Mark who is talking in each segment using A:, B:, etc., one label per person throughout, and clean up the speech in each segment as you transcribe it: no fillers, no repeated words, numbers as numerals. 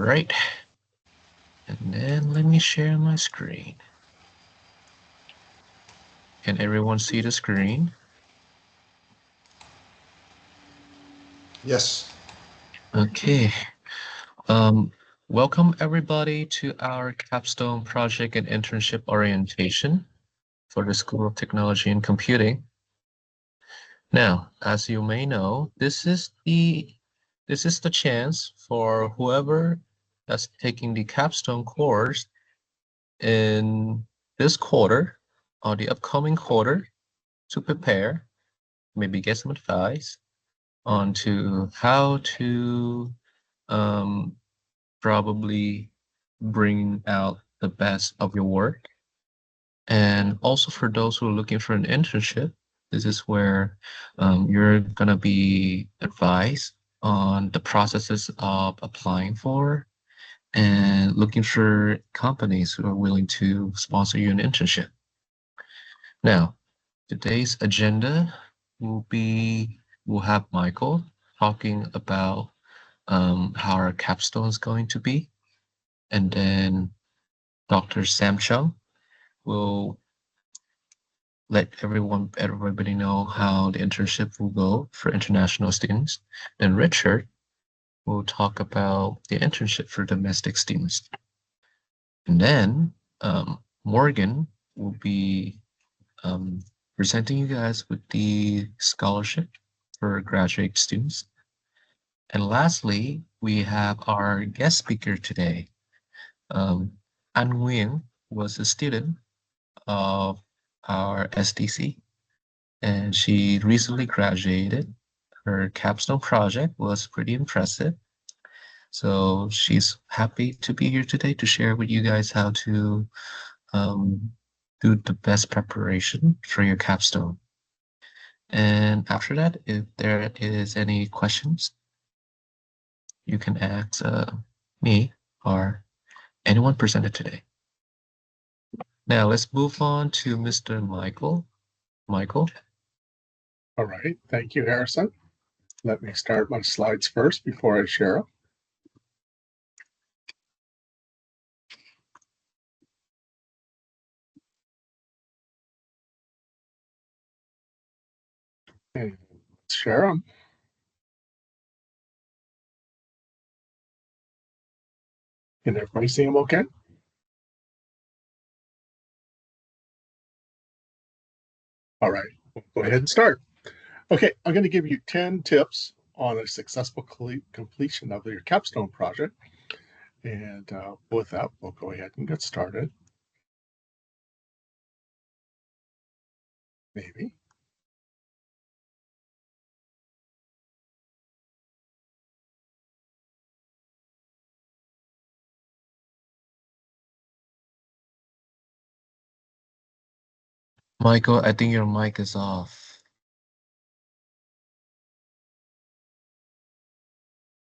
A: right. And then let me share my screen. Can everyone see the screen?
B: Yes.
A: Okay. Welcome everybody to our Capstone project and internship orientation for the School of Technology and Computing. Now, as you may know, this is the chance for whoever that's taking the Capstone course in this quarter or the upcoming quarter to prepare, maybe get some advice on to how to um, probably bring out the best of your work. And also for those who are looking for an internship, this is where you're gonna be advised on the processes of applying for and looking for companies who are willing to sponsor you an internship. Now, today's agenda we'll have Michael talking about how our capstone is going to be, and then Dr. Sam Chung will let everybody know how the internship will go for international students. Then Richard will talk about the internship for domestic students. And then Morgan will be um, presenting you guys with the scholarship for graduate students. And lastly, we have our guest speaker today. Um, An Nguyen was a student of our STC, and she recently graduated. Her capstone project was pretty impressive. So she's happy to be here today to share with you guys how to um, do the best preparation for your capstone. And after that, if there is any questions, you can ask me or anyone presented today. Now let's move on to Mr. Michael. Michael.
C: All right. Thank you, Harrison. Let me start my slides first before I share them. And let's share them. Can everybody see them okay? All right, we'll go ahead and start. Okay, I'm going to give you 10 tips on a successful completion of your capstone project. And with that, we'll go ahead and get started. Maybe.
A: Michael, I think your mic is off.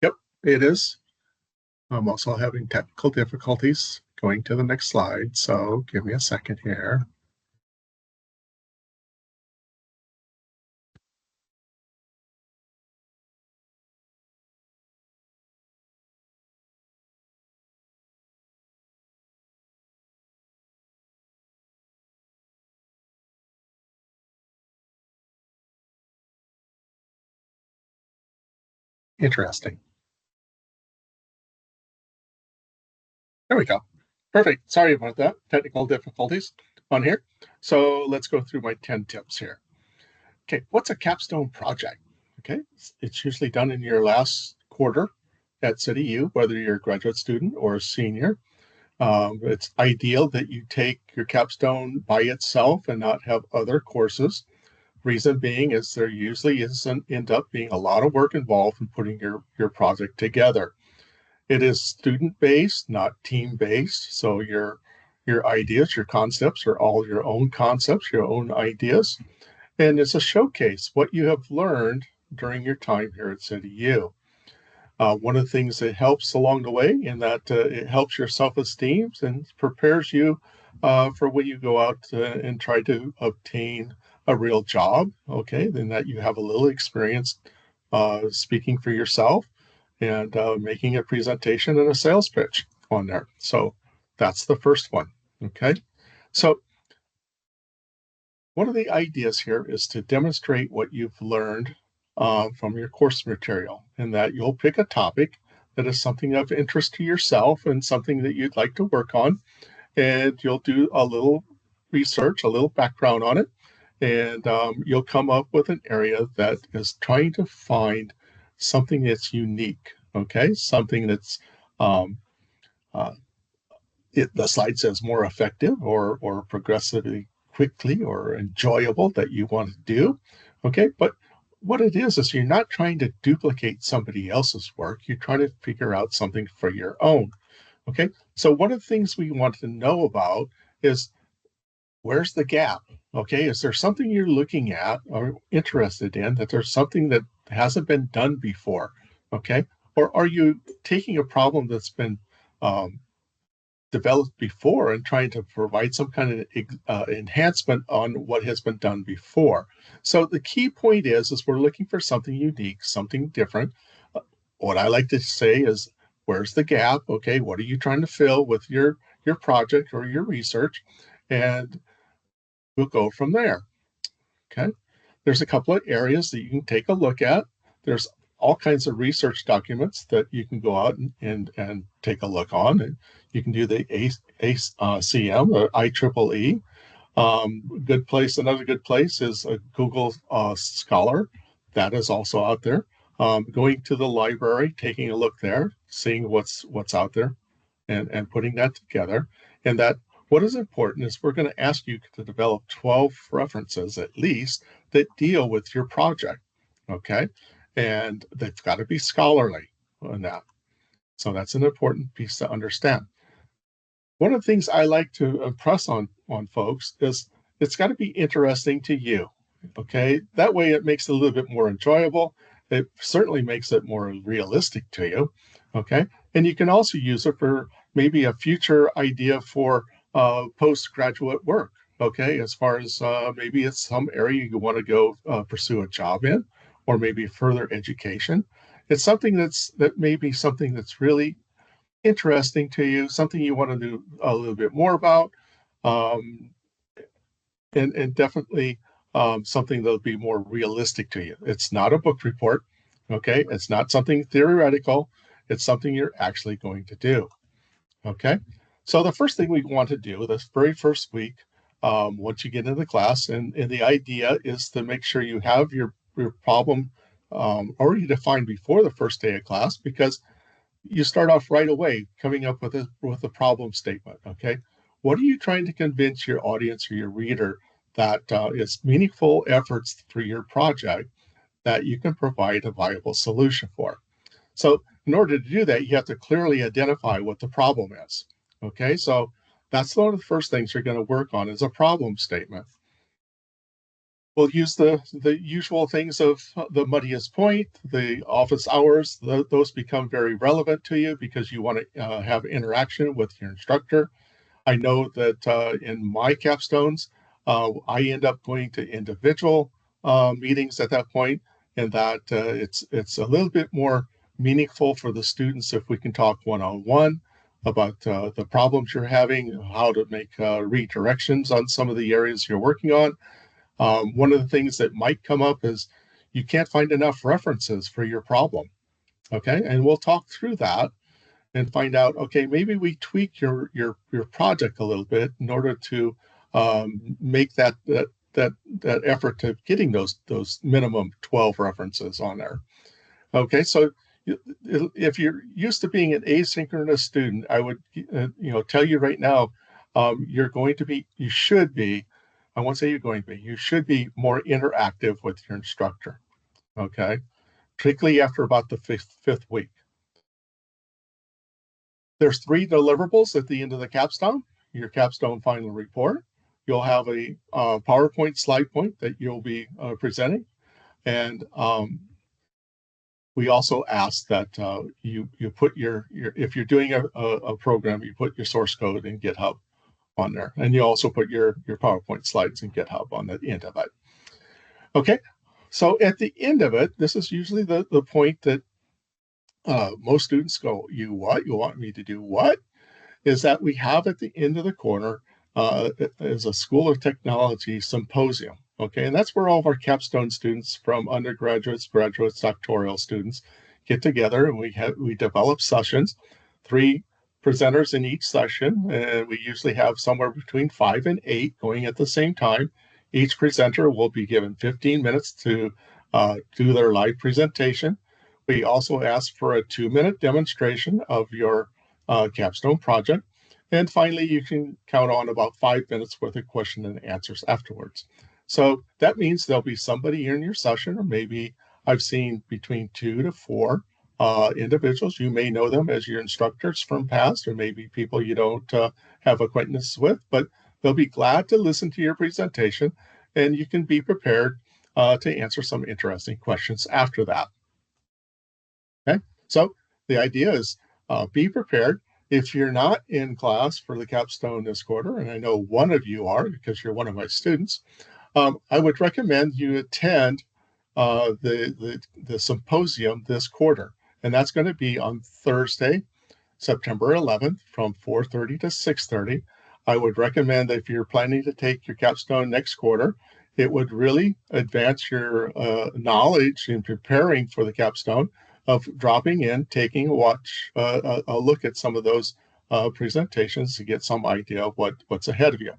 C: Yep, it is. I'm also having technical difficulties going to the next slide, so give me a second here. Interesting. There we go. Perfect. Sorry about that. Technical difficulties on here. So let's go through my 10 tips here. Okay, what's a capstone project? Okay, it's usually done in your last quarter at CityU, whether you're a graduate student or a senior. It's ideal that you take your capstone by itself and not have other courses. Reason being is there usually isn't end up being a lot of work involved in putting your project together. It is student-based, not team-based. So your ideas, your concepts are all your own concepts, your own ideas. And it's a showcase what you have learned during your time here at CityU. One of the things that helps along the way in that it helps your self-esteem and prepares you for when you go out and try to obtain a real job. Okay, then that you have a little experience speaking for yourself and making a presentation and a sales pitch on there. So that's the first one. Okay. So one of the ideas here is to demonstrate what you've learned from your course material, and that you'll pick a topic that is something of interest to yourself and something that you'd like to work on, and you'll do a little research, a little background on it, and you'll come up with an area that is trying to find something that's unique, okay? Something that's um, uh, the slide says more effective or progressively quickly or enjoyable that you want to do. Okay, but what it is you're not trying to duplicate somebody else's work. You're trying to figure out something for your own. Okay, so one of the things we want to know about is where's the gap? Okay, is there something you're looking at or interested in that there's something that hasn't been done before? Okay, or are you taking a problem that's been developed before and trying to provide some kind of enhancement on what has been done before? So the key point is we're looking for something unique, something different. What I like to say is, where's the gap? Okay, what are you trying to fill with your project or your research? And we'll go from there. Okay. There's a couple of areas that you can take a look at. There's all kinds of research documents that you can go out and take a look on. And you can do the ACM or IEEE. Good place. Another good place is a Google Scholar. That is also out there. Going to the library, taking a look there, seeing what's out there, and putting that together. And that what is important is we're going to ask you to develop 12 references at least that deal with your project. Okay. And they've got to be scholarly on that. So that's an important piece to understand. One of the things I like to impress on folks is it's got to be interesting to you. Okay. That way it makes it a little bit more enjoyable. It certainly makes it more realistic to you. Okay. And you can also use it for maybe a future idea for postgraduate work. Okay. As far as maybe it's some area you want to go pursue a job in, or maybe further education. It's something that may be something that's really interesting to you, something you want to do a little bit more about, um, and definitely something that'll be more realistic to you. It's not a book report, okay? It's not something theoretical. It's something you're actually going to do, okay? So the first thing we want to do this very first week, once you get into the class, and the idea is to make sure you have your problem already defined before the first day of class, because you start off right away coming up with a problem statement. Okay, what are you trying to convince your audience or your reader that it's meaningful efforts for your project that you can provide a viable solution for? So in order to do that, you have to clearly identify what the problem is. Okay, so that's one of the first things you're going to work on is a problem statement. We'll use the usual things of the muddiest point, the office hours. Those become very relevant to you because you want to have interaction with your instructor. I know that in my capstones, I end up going to individual meetings at that point, and that it's a little bit more meaningful for the students if we can talk one-on-one about the problems you're having, how to make redirections on some of the areas you're working on. One of the things that might come up is you can't find enough references for your problem. Okay, and we'll talk through that and find out. Okay, maybe we tweak your project a little bit in order to make that effort to getting those minimum 12 references on there. Okay, so if you're used to being an asynchronous student, I would tell you right now, you should be. I won't say you're going to be. You should be more interactive with your instructor. Okay, particularly after about the fifth week. There's 3 deliverables at the end of the capstone. Your capstone final report. You'll have a PowerPoint slide point that you'll be presenting, and we also ask that you put your if you're doing a program, you put your source code in GitHub on there, and you also put your PowerPoint slides in GitHub on the end of it. Okay, so at the end of it, this is usually the point that most students go, "You what? You want me to do what?" Is that we have at the end of the corner is a School of Technology symposium. Okay, and that's where all of our capstone students from undergraduates, graduates, doctoral students get together, and we develop sessions, 3 presenters in each session, and we usually have somewhere between 5 and 8 going at the same time. Each presenter will be given 15 minutes to do their live presentation. We also ask for a 2-minute demonstration of your capstone project. And finally, you can count on about 5 minutes worth of question and answers afterwards. So that means there'll be somebody in your session, or maybe I've seen between 2 to 4 individuals. You may know them as your instructors from past, or maybe people you don't have acquaintance with, but they'll be glad to listen to your presentation, and you can be prepared to answer some interesting questions after that. Okay, so the idea is be prepared. If you're not in class for the capstone this quarter, and I know one of you are because you're one of my students, I would recommend you attend the symposium this quarter, and that's going to be on Thursday, September 11th from 4:30 to 6:30. I would recommend that if you're planning to take your capstone next quarter, it would really advance your knowledge in preparing for the capstone of dropping in, taking a look at some of those presentations to get some idea of what's ahead of you.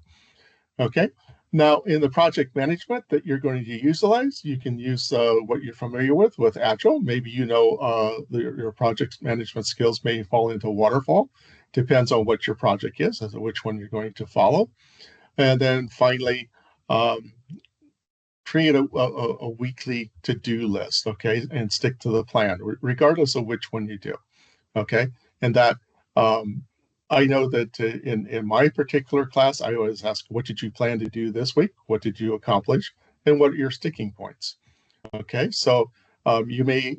C: Okay. Now, in the project management that you're going to utilize, you can use what you're familiar with Agile. Maybe you know your project management skills may fall into waterfall. Depends on what your project is, as to which one you're going to follow. And then finally, um, create a weekly to-do list, okay, and stick to the plan, regardless of which one you do, okay? And that I know that in my particular class, I always ask, what did you plan to do this week? What did you accomplish? And what are your sticking points? Okay, so you may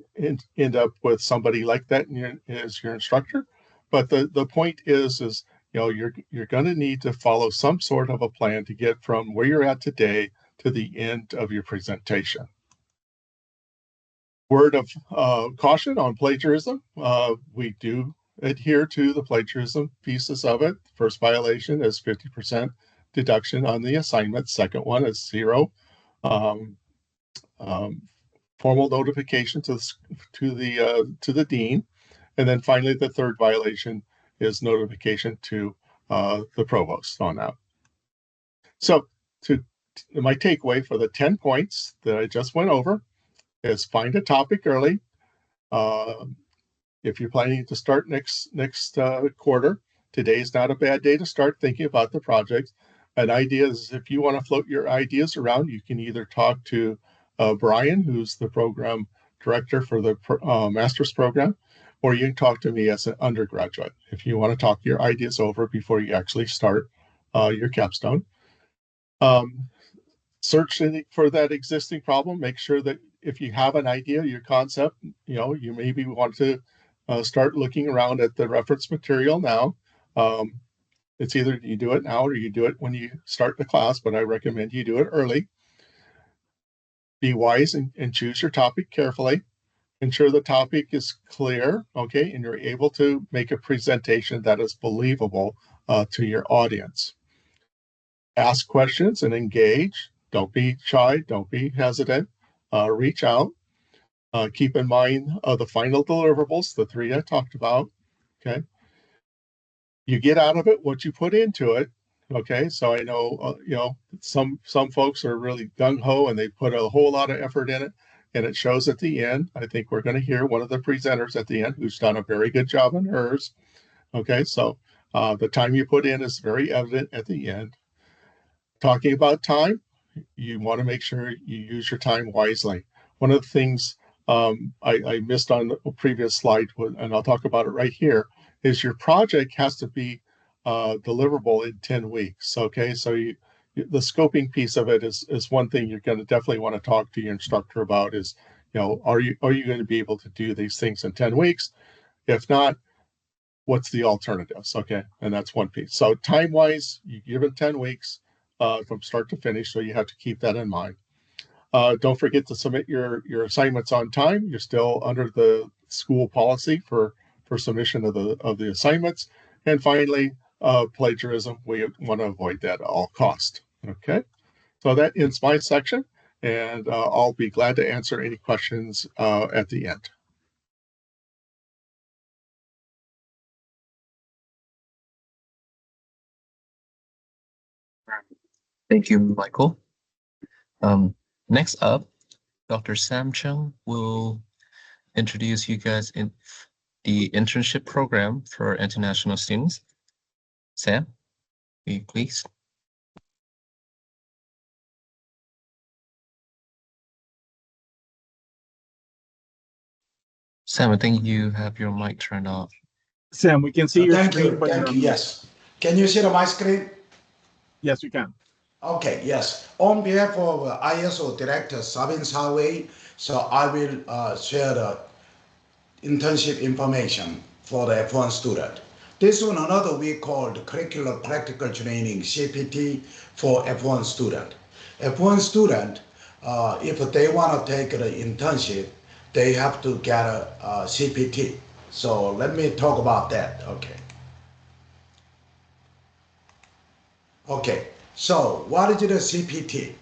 C: end up with somebody like that as your instructor, but the point is you're going to need to follow some sort of a plan to get from where you're at today to the end of your presentation. Word of caution on plagiarism. We do adhere to the plagiarism pieces of it. First violation is 50% deduction on the assignment. Second one is 0. Um, um, Formal notification to the dean, and then finally the third violation is notification to the provost on that. So, my takeaway for the 10 points that I just went over is find a topic early. Uh, if you're planning to start next quarter, today's not a bad day to start thinking about the project. An idea is if you want to float your ideas around, you can either talk to Brian, who's the program director for the master's program, or you can talk to me as an undergraduate if you want to talk your ideas over before you actually start your capstone. Search for that existing problem. Make sure that if you have an idea, your concept, you maybe want to start looking around at the reference material now. It's either you do it now or you do it when you start the class, but I recommend you do it early. Be wise and choose your topic carefully. Ensure the topic is clear, okay, and you're able to make a presentation that is believable to your audience. Ask questions and engage. Don't be shy. Don't be hesitant. Reach out. Keep in mind the final deliverables, the 3 I talked about. Okay. You get out of it what you put into it. Okay. So I know, some folks are really gung ho and they put a whole lot of effort in it, and it shows at the end. I think we're going to hear one of the presenters at the end who's done a very good job on hers. Okay. So the time you put in is very evident at the end. Talking about time, you want to make sure you use your time wisely. One of the things I missed on the previous slide, and I'll talk about it right here, is your project has to be deliverable in 10 weeks. Okay, so the scoping piece of it is one thing you're going to definitely want to talk to your instructor about is, are you going to be able to do these things in 10 weeks? If not, what's the alternatives? Okay, and that's one piece. So time-wise, you give it 10 weeks from start to finish, so you have to keep that in mind. Don't forget to submit your assignments on time. You're still under the school policy for submission of the assignments. And finally, plagiarism. We want to avoid that at all cost. Okay, so that ends my section, and I'll be glad to answer any questions at the end.
A: Thank you, Michael. Next up, Dr. Sam Chung will introduce you guys in the internship program for international students. Sam, will you please? Sam, I think you have your mic turned off.
B: Sam, we can see your screen.
D: Thank you, yes. Can you see my screen?
B: Yes, we can.
D: Okay, yes. On behalf of ISO Director Sabin Saway, so I will share the internship information for the F1 student. This one another we called Curricular Practical Training, CPT, for F1 student. F1 student, if they want to take the internship, they have to get a CPT. So let me talk about that, okay. Okay, so what is the CPT?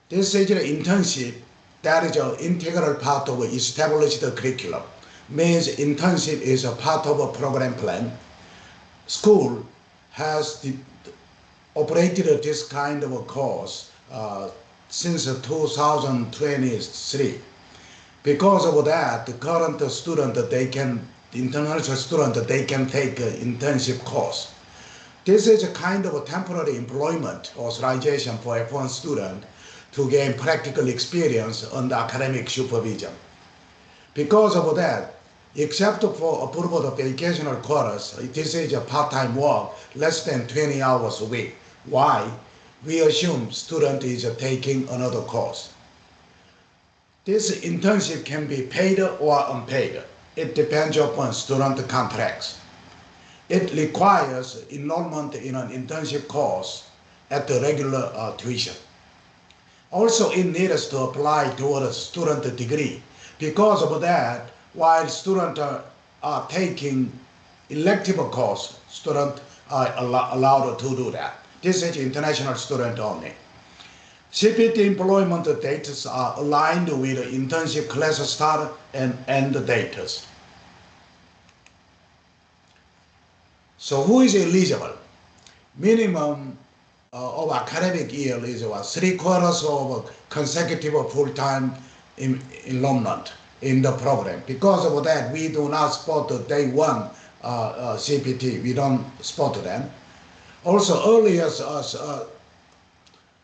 D: This is the internship that is an integral part of established curriculum. Means internship is a part of a program plan. School has operated this kind of a course since 2023. Because of that, the current student, international student, they can take an internship course. This is a kind of a temporary employment authorization for F1 student to gain practical experience under academic supervision. Because of that, except for approval of educational course, this is a part-time work, less than 20 hours a week. Why? We assume student is taking another course. This internship can be paid or unpaid. It depends upon student contracts. It requires enrollment in an internship course at the regular tuition. Also, it needs to apply toward a student degree. Because of that, while students are taking elective course, students are allowed to do that. This is international student only. CPT employment dates are aligned with the internship class start and end dates. So who is eligible? Minimum of academic year is 3/4 of consecutive full-time enrollment in the program. Because of that, we do not support the day one CPT. We don't support them. Also, earliest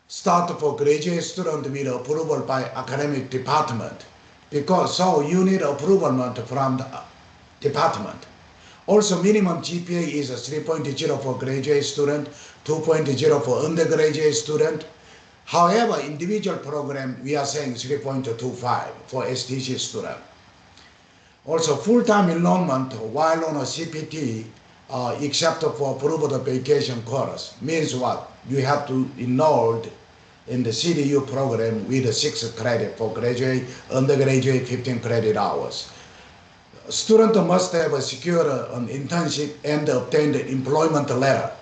D: start for graduate student with approval by academic department. Because so you need approval from the department. Also, minimum GPA is 3.0 for graduate student, 2.0 for undergraduate student. However, individual program, we are saying 3.25 for STC student. Also, full-time enrollment while on a CPT, except for approved vacation course, means what? You have to enroll in the CDU program with 6 credit for graduate, undergraduate 15 credit hours. Student must have secured an internship and obtained an employment letter.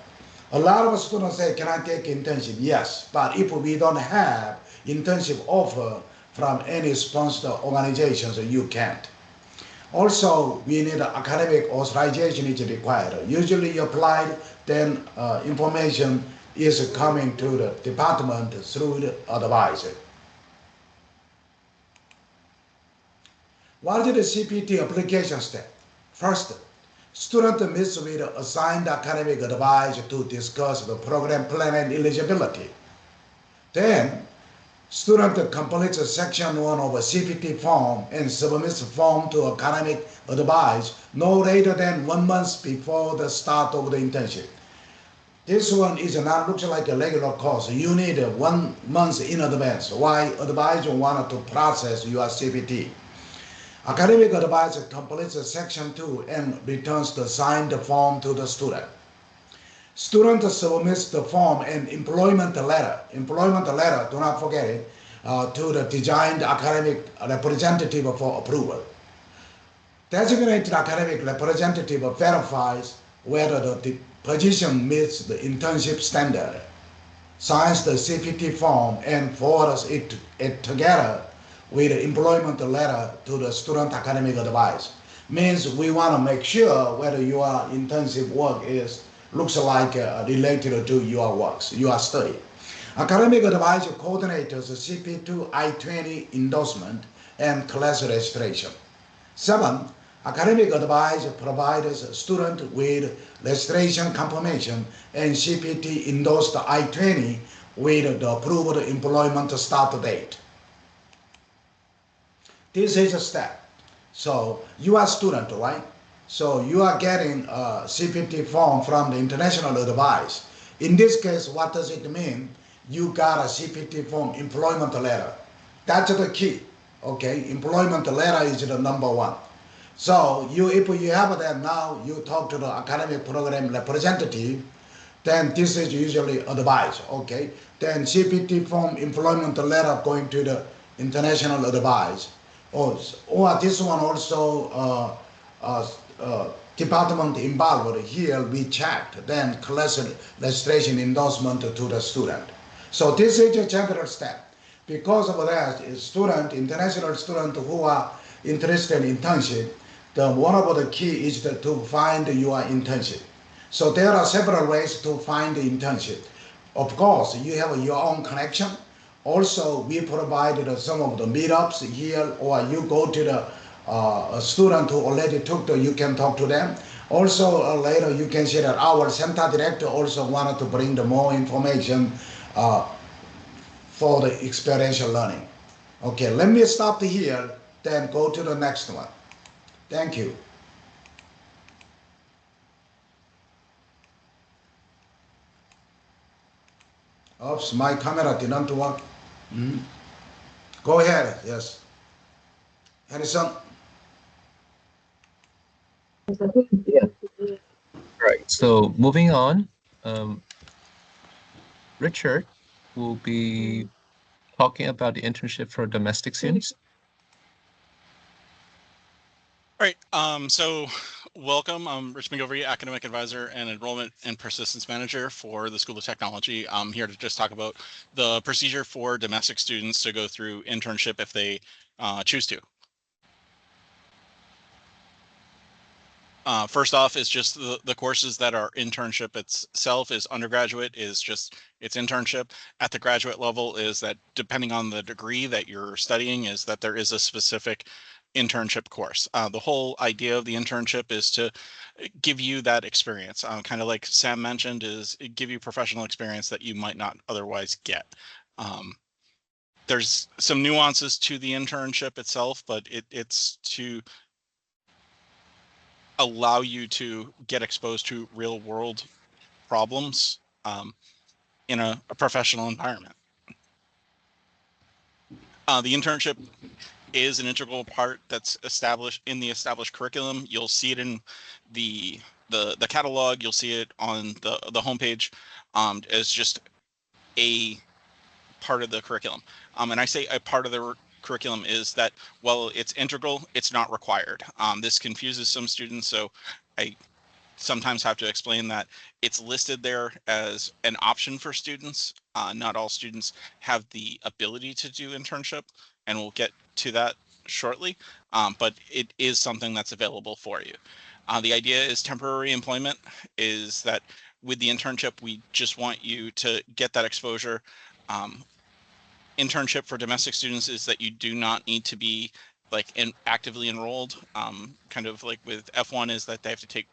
D: A lot of students say, can I take internship? Yes, but if we don't have internship offer from any sponsored organizations, you can't. Also, we need academic authorization is required. Usually you apply, then information is coming to the department through the advisor. What is the CPT application step? First, student meets with assigned academic advisor to discuss the program plan and eligibility. Then, student completes section 1 of a CPT form and submits form to academic advisor no later than 1 month before the start of the internship. This one is not looks like a regular course. You need 1 month in advance. Why? Advisor wanted to process your CPT. Academic advisor completes section 2 and returns the signed form to the student. Student submits the form and employment letter. Employment letter, do not forget it, to the designed academic representative for approval. Designated academic representative verifies whether the position meets the internship standard, signs the CPT form, and forwards it together with the employment letter to the student academic advice. Means we want to make sure whether your internship work looks like related to your works, your study. Academic advice coordinators CP2 I-20 endorsement and class registration. 7. Academic advice provides student with registration confirmation and CPT endorsed I-20 with the approved employment start date. This is a step. So you are a student, right? So you are getting a CPT form from the international advice. In this case, what does it mean? You got a CPT form employment letter. That's the key. Okay, employment letter is the number one. So if you have that now, you talk to the academic program representative, then this is usually advice, okay? Then CPT form employment letter going to the international advice. Or this one also department involved here, we checked, then class registration endorsement to the student. So this is a general step. Because of that, international student who are interested in internship, one of the key is to find your internship. So there are several ways to find the internship. Of course, you have your own connection. Also, we provided some of the meetups here, or you go to the student who already took you can talk to them. Also, later you can see that our center director also wanted to bring the more information for the experiential learning. Okay, let me stop here, then go to the next one. Thank you. Oops, my camera didn't work. Go ahead, yes. Harrison?
A: Yeah. Right. So moving on, Richard will be talking about the internship for domestic students.
E: All right, so welcome. I'm Rich McGilvery, Academic Advisor and Enrollment and Persistence Manager for the School of Technology. I'm here to just talk about the procedure for domestic students to go through internship if they choose to. First off is just the courses that are internship itself is undergraduate is just it's internship. At the graduate level is that depending on the degree that you're studying is that there is a specific internship course. The whole idea of the internship is to give you that experience, kind of like Sam mentioned, is give you professional experience that you might not otherwise get. There's some nuances to the internship itself, but it's to allow you to get exposed to real world problems in a professional environment. The internship is an integral part that's established in the established curriculum. You'll see it in the catalog. You'll see it on the homepage as just a part of the curriculum. And I say a part of the curriculum is that while it's integral, it's not required. This confuses some students, so I sometimes have to explain that it's listed there as an option for students. Not all students have the ability to do internship, and we'll get to that shortly, but it is something that's available for you. The idea is temporary employment is that with the internship, we just want you to get that exposure. Internship for domestic students is that you do not need to be actively enrolled. Kind of like with F1 is that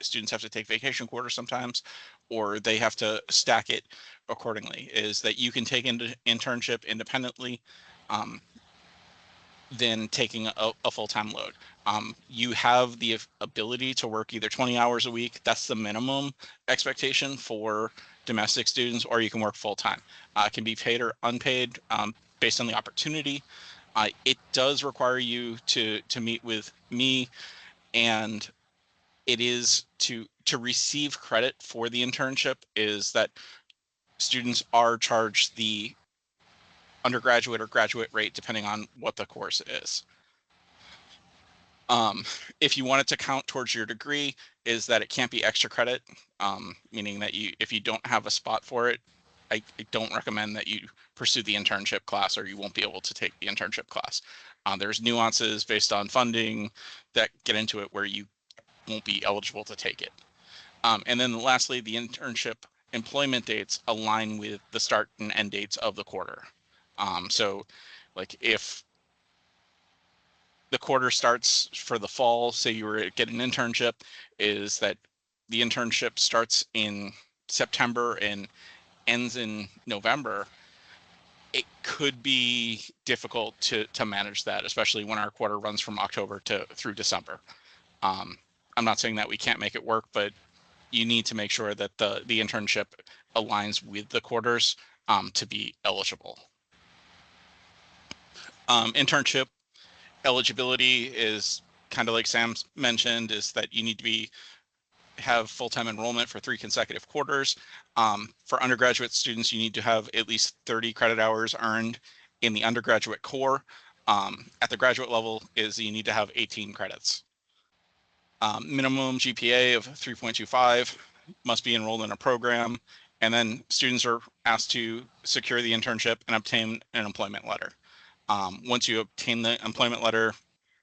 E: students have to take vacation quarter sometimes, or they have to stack it accordingly, is that you can take into internship independently than taking a full-time load. You have the ability to work either 20 hours a week, that's the minimum expectation for domestic students, or you can work full-time. It can be paid or unpaid based on the opportunity. It does require you to meet with me, and it is to receive credit for the internship is that students are charged the undergraduate or graduate rate depending on what the course is. If you want it to count towards your degree, is that it can't be extra credit, meaning that if you don't have a spot for it, I don't recommend that you pursue the internship class, or you won't be able to take the internship class. There's nuances based on funding that get into it where you won't be eligible to take it. And then lastly, the internship employment dates align with the start and end dates of the quarter. So like if the quarter starts for the fall, say you were getting an internship, is that the internship starts in September and ends in November, it could be difficult to manage that, especially when our quarter runs from October through December. I'm not saying that we can't make it work, but you need to make sure that the internship aligns with the quarters to be eligible. Internship eligibility is kind of like Sam mentioned, is that you need to have full-time enrollment for 3 consecutive quarters. For undergraduate students, you need to have at least 30 credit hours earned in the undergraduate core. At the graduate level is you need to have 18 credits. Minimum GPA of 3.25, must be enrolled in a program, and then students are asked to secure the internship and obtain an employment letter. Once you obtain the employment letter,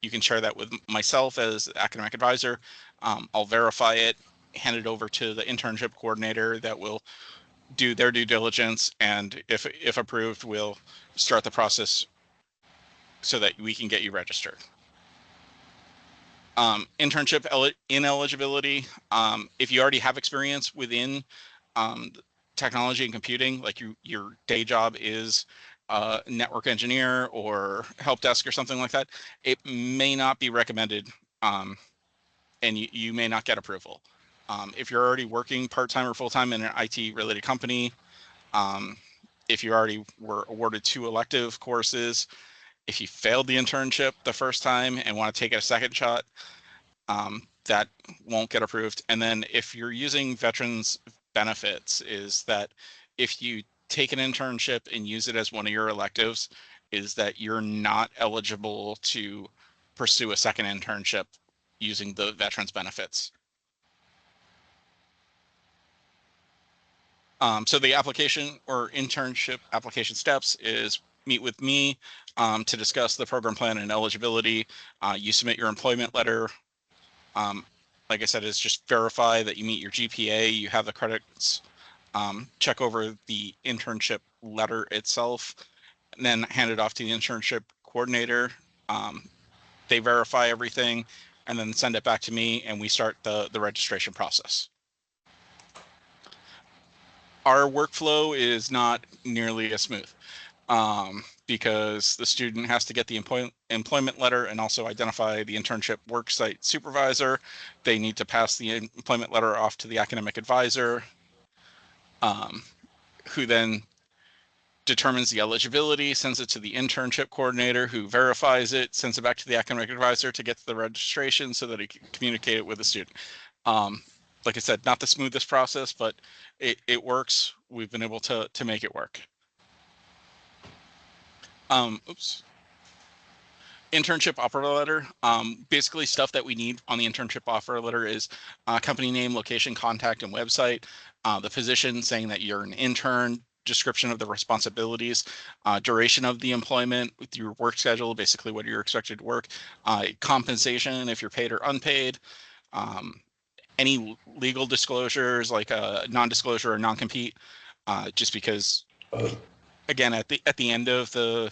E: you can share that with myself as academic advisor. I'll verify it, hand it over to the internship coordinator that will do their due diligence, and if approved, we'll start the process so that we can get you registered. Internship ineligibility, if you already have experience within technology and computing, like your day job is network engineer or help desk or something like that, it may not be recommended, and you may not get approval. If you're already working part-time or full-time in an IT related company, if you already were awarded 2 elective courses, if you failed the internship the first time and want to take it a second shot, that won't get approved. And then if you're using veterans benefits, is that if you take an internship and use it as one of your electives, is that you're not eligible to pursue a second internship using the veterans benefits. So the application or internship application steps is meet with me to discuss the program plan and eligibility. You submit your employment letter. Like I said, is just verify that you meet your GPA, you have the credits, check over the internship letter itself, and then hand it off to the internship coordinator. They verify everything and then send it back to me, and we start the registration process. Our workflow is not nearly as smooth because the student has to get the employment letter and also identify the internship worksite supervisor. They need to pass the employment letter off to the academic advisor, who then determines the eligibility, sends it to the internship coordinator, who verifies it, sends it back to the academic advisor to get to the registration so that he can communicate it with the student. Like I said, not the smoothest process, but it works. We've been able to make it work. Internship offer letter. Basically stuff that we need on the internship offer letter is company name, location, contact, and website, the position saying that you're an intern, description of the responsibilities, duration of the employment with your work schedule, basically what you're expected to work, compensation if you're paid or unpaid, any legal disclosures like a non-disclosure or non-compete, just because, again, at the end of the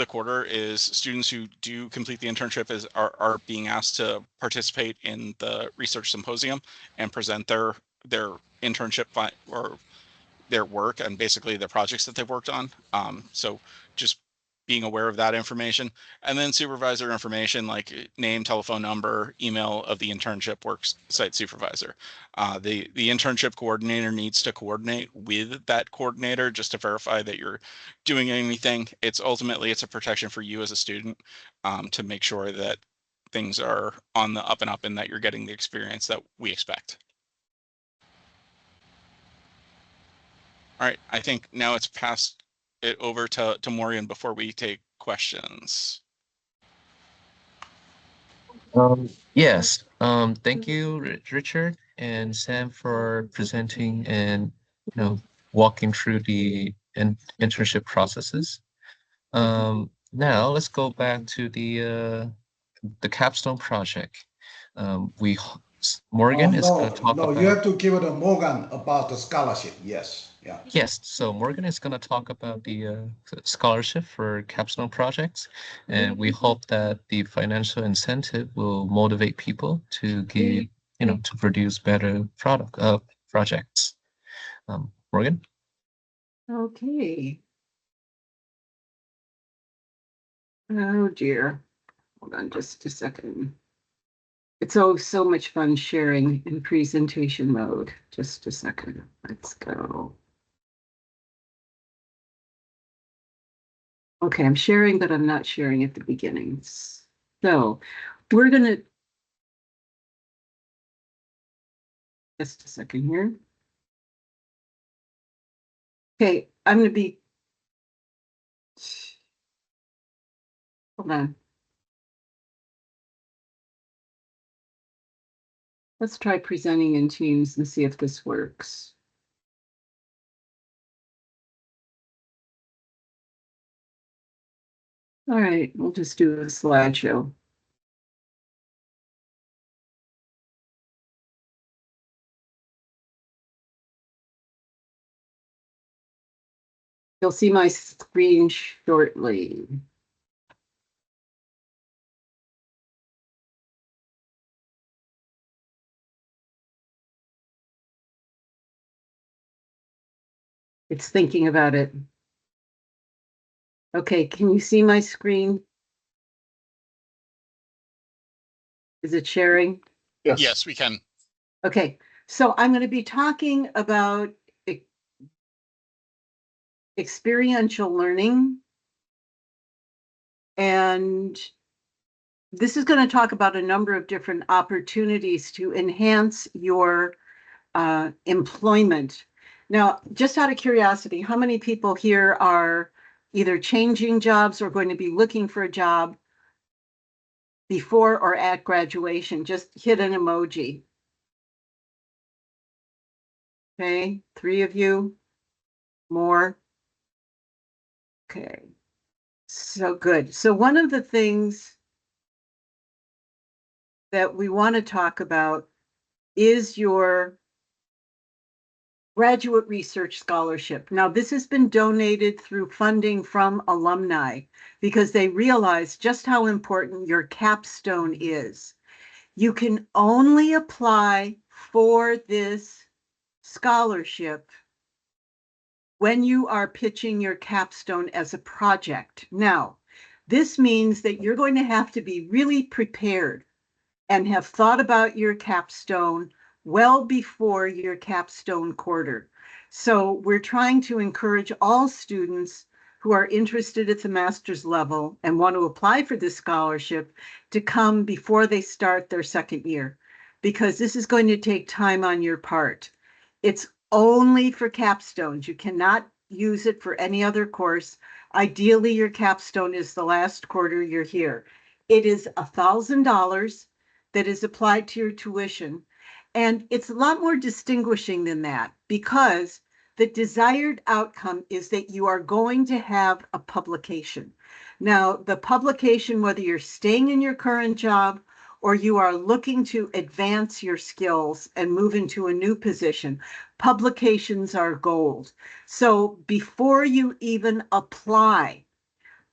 E: quarter is students who do complete the internship are being asked to participate in the research symposium and present their internship or their work and basically the projects that they've worked on. So just being aware of that information, and then supervisor information like name, telephone number, email of the internship work site supervisor. The internship coordinator needs to coordinate with that coordinator just to verify that you're doing anything. It's ultimately, it's a protection for you as a student to make sure that things are on the up and up and that you're getting the experience that we expect. All right, I think now it's passed it over to Maureen before we take questions.
A: Yes. Thank you, Richard and Sam, for presenting and walking through the internship processes. Now let's go back to the capstone project. Morgan is going to talk
D: No, you
A: about.
D: have to give it a Morgan about the scholarship. Yes, yeah.
A: Yes, so Morgan is going to talk about the scholarship for capstone projects, and we hope that the financial incentive will motivate people to to produce better projects. Morgan?
F: Okay. Oh dear. Hold on just a second. It's so much fun sharing in presentation mode. Just a second. Let's go. Okay, I'm sharing, but I'm not sharing at the beginning. So we're going to, just a second here. Okay, I'm going to be, hold on. Let's try presenting in Teams and see if this works. All right, we'll just do a slideshow. You'll see my screen shortly. It's thinking about it. Okay, can you see my screen? Is it sharing?
C: Yes.
E: Yes, we can.
F: Okay, so I'm going to be talking about experiential learning. And this is going to talk about a number of different opportunities to enhance your employment. Now, just out of curiosity, how many people here are either changing jobs or going to be looking for a job before or at graduation? Just hit an emoji. Okay, 3 of you, more. Okay, so good. So one of the things that we want to talk about is your graduate research scholarship. Now, this has been donated through funding from alumni because they realize just how important your capstone is. You can only apply for this scholarship when you are pitching your capstone as a project. Now, this means that you're going to have to be really prepared and have thought about your capstone well before your capstone quarter. So we're trying to encourage all students who are interested at the master's level and want to apply for this scholarship to come before they start their second year, because this is going to take time on your part. It's only for capstones. You cannot use it for any other course. Ideally, your capstone is the last quarter you're here. It is $1,000 that is applied to your tuition. And it's a lot more distinguishing than that, because the desired outcome is that you are going to have a publication. Now, the publication, whether you're staying in your current job or you are looking to advance your skills and move into a new position, publications are gold. So before you even apply,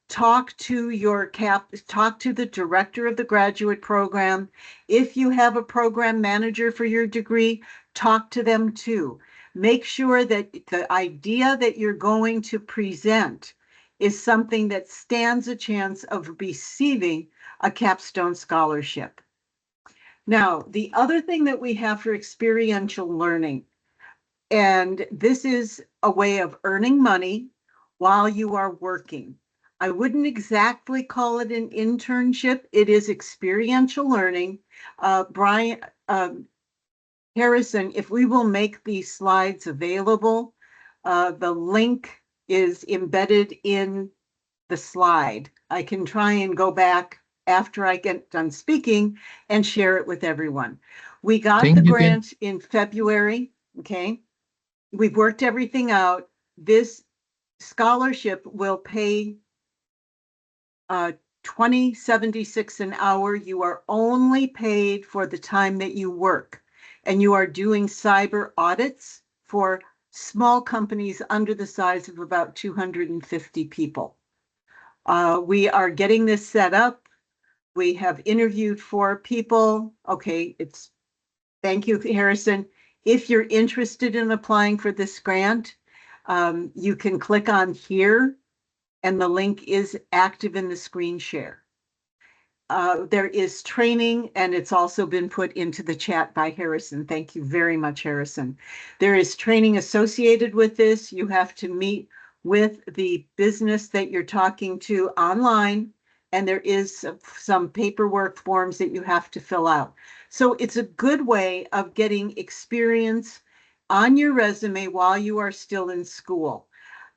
F: talk to the director of the graduate program. If you have a program manager for your degree, talk to them too. Make sure that the idea that you're going to present is something that stands a chance of receiving a capstone scholarship. Now, the other thing that we have for experiential learning, and this is a way of earning money while you are working. I wouldn't exactly call it an internship. It is experiential learning. Brian Harrison, if we will make these slides available, the link is embedded in the slide. I can try and go back after I get done speaking and share it with everyone. We got
A: Think
F: the
A: you can-
F: grant in February, okay? We've worked everything out. This scholarship will pay $20.76 an hour. You are only paid for the time that you work, and you are doing cyber audits for small companies under the size of about 250 people. We are getting this set up. We have interviewed 4 people. Okay, thank you, Harrison. If you're interested in applying for this grant, you can click on here, and the link is active in the screen share. There is training, and it's also been put into the chat by Harrison. Thank you very much, Harrison. There is training associated with this. You have to meet with the business that you're talking to online, and there is some paperwork forms that you have to fill out. So it's a good way of getting experience on your resume while you are still in school.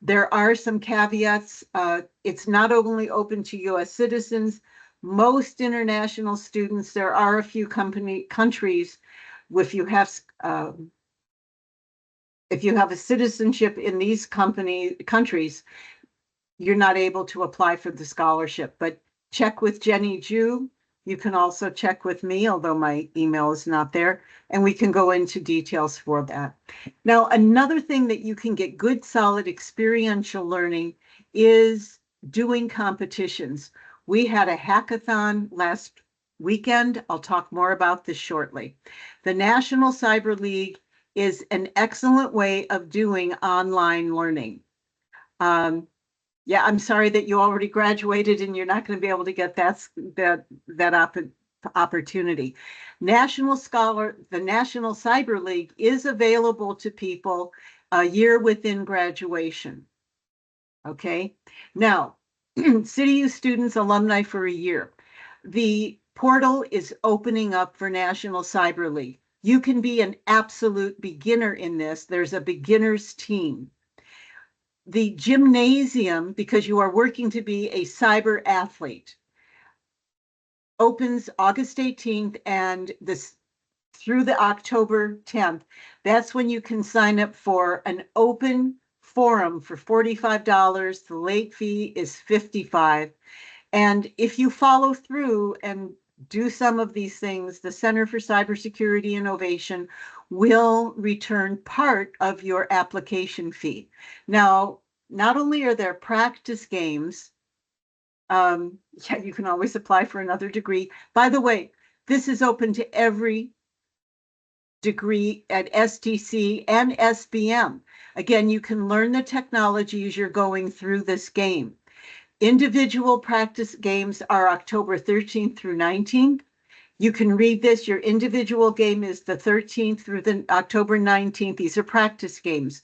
F: There are some caveats. It's not only open to US citizens. Most international students, there are a few countries, if you have a citizenship in these countries, you're not able to apply for the scholarship. But check with Jenny Ju. You can also check with me, although my email is not there, and we can go into details for that. Now, another thing that you can get good, solid experiential learning is doing competitions. We had a hackathon last weekend. I'll talk more about this shortly. The National Cyber League is an excellent way of doing online learning. Yeah, I'm sorry that you already graduated and you're not going to be able to get that opportunity. The National Cyber League is available to people a year within graduation. Okay, now, CityU students, alumni for a year. The portal is opening up for National Cyber League. You can be an absolute beginner in this. There's a beginner's team. The gymnasium, because you are working to be a cyber athlete, opens August 18th and through the October 10th. That's when you can sign up for an open forum for $45. The late fee is $55. And if you follow through and do some of these things, the Center for Cybersecurity Innovation will return part of your application fee. Now, not only are there practice games, yeah, you can always apply for another degree. By the way, this is open to every degree at STC and SBM. Again, you can learn the technology as you're going through this game. Individual practice games are October 13th through 19th. You can read this. Your individual game is the 13th through the October 19th. These are practice games.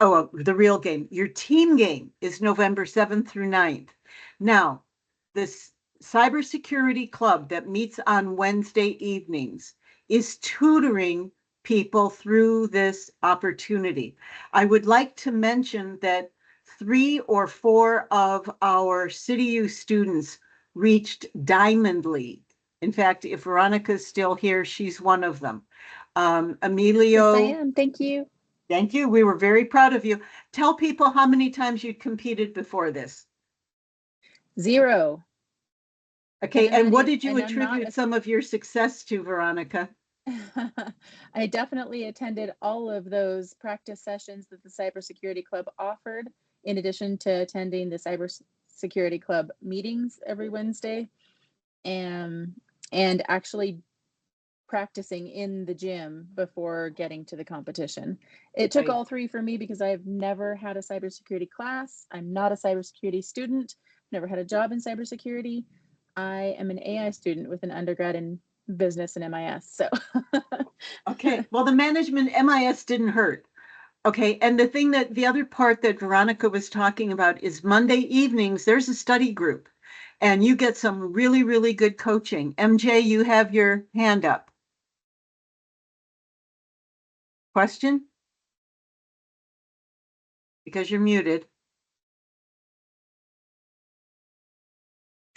F: Oh, the real game. Your team game is November 7th through 9th. Now, this cybersecurity club that meets on Wednesday evenings is tutoring people through this opportunity. I would like to mention that 3 or 4 of our CityU students reached Diamond League. In fact, if Veronica's still here, she's one of them. Emilio.
G: Yes, I am. Thank you.
F: Thank you. We were very proud of you. Tell people how many times you competed before this.
G: 0.
F: Okay, and what did you
G: and I'm not
F: attribute some of your success to, Veronica?
G: I definitely attended all of those practice sessions that the Cybersecurity Club offered, in addition to attending the Cybersecurity Club meetings every Wednesday, and actually practicing in the gym before getting to the competition. It took all 3 for me because I've never had a cybersecurity class. I'm not a cybersecurity student, never had a job in cybersecurity. I am an AI student with an undergrad in business and MIS. So
F: okay, well, the management MIS didn't hurt. Okay, and the other part that Veronica was talking about is Monday evenings, there's a study group and you get some really, really good coaching. MJ, you have your hand up. Question? Because you're muted.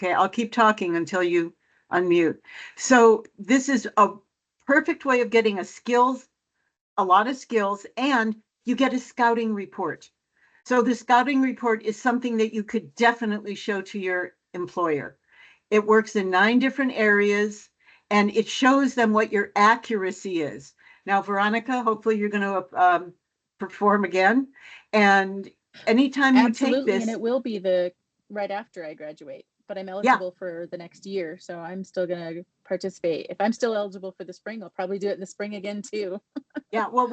F: Okay, I'll keep talking until you unmute. So this is a perfect way of getting a lot of skills, and you get a scouting report. So the scouting report is something that you could definitely show to your employer. It works in 9 different areas, and it shows them what your accuracy is. Now, Veronica, hopefully you're going to perform again. And anytime you take
G: Absolutely, and
F: this,
G: it will be right after I graduate, but I'm eligible for the next year, so I'm still gonna participate. If I'm still eligible for the spring, I'll probably do it in the spring again too.
F: yeah, well,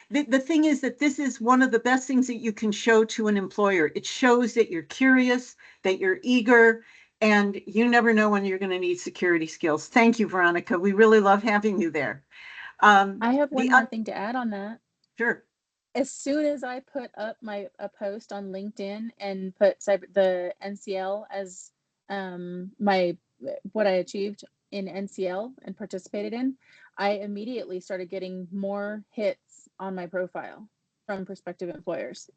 F: the thing is that this is one of the best things that you can show to an employer. It shows that you're curious, that you're eager, and you never know when you're going to need security skills. Thank you, Veronica. We really love having you there.
G: I have one more thing to add on that.
F: Sure.
G: As soon as I put up a post on LinkedIn and put the NCL as what I achieved in NCL and participated in, I immediately started getting more hits on my profile from prospective employers.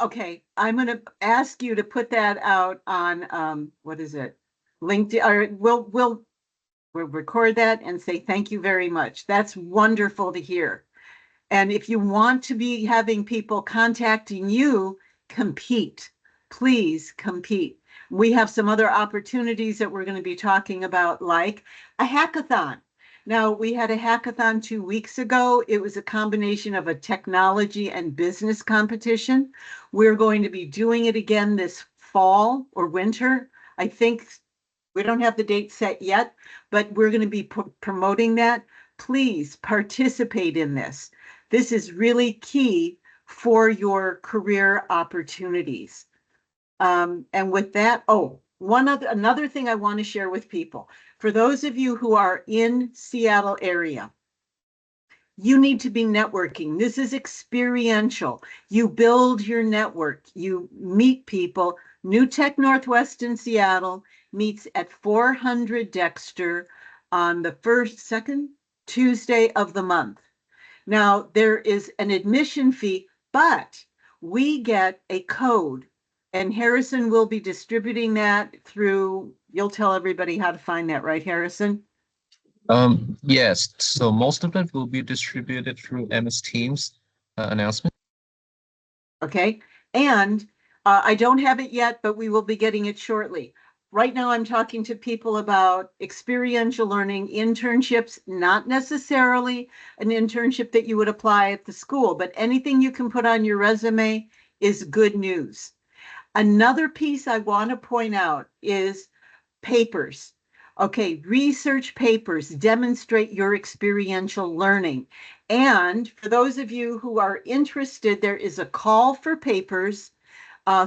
F: Okay. I'm going to ask you to put that out on what is it? LinkedIn. Or we'll record that and say thank you very much. That's wonderful to hear. And if you want to be having people contacting you, compete. Please compete. We have some other opportunities that we're going to be talking about, like a hackathon. Now, we had a hackathon 2 weeks ago. It was a combination of a technology and business competition. We're going to be doing it again this fall or winter. I think we don't have the date set yet, but we're going to be promoting that. Please participate in this. This is really key for your career opportunities. And with that, another thing I want to share with people. For those of you who are in Seattle area, you need to be networking. This is experiential. You build your network. You meet people. New Tech Northwest in Seattle meets at 400 Dexter on the second Tuesday of the month. Now, there is an admission fee, but we get a code, and Harrison will be distributing that through, you'll tell everybody how to find that, right, Harrison?
A: Yes, so most of it will be distributed through MS Teams announcement.
F: Okay, and I don't have it yet, but we will be getting it shortly. Right now, I'm talking to people about experiential learning internships, not necessarily an internship that you would apply at the school, but anything you can put on your resume is good news. Another piece I want to point out is papers. Okay, research papers demonstrate your experiential learning. And for those of you who are interested, there is a call for papers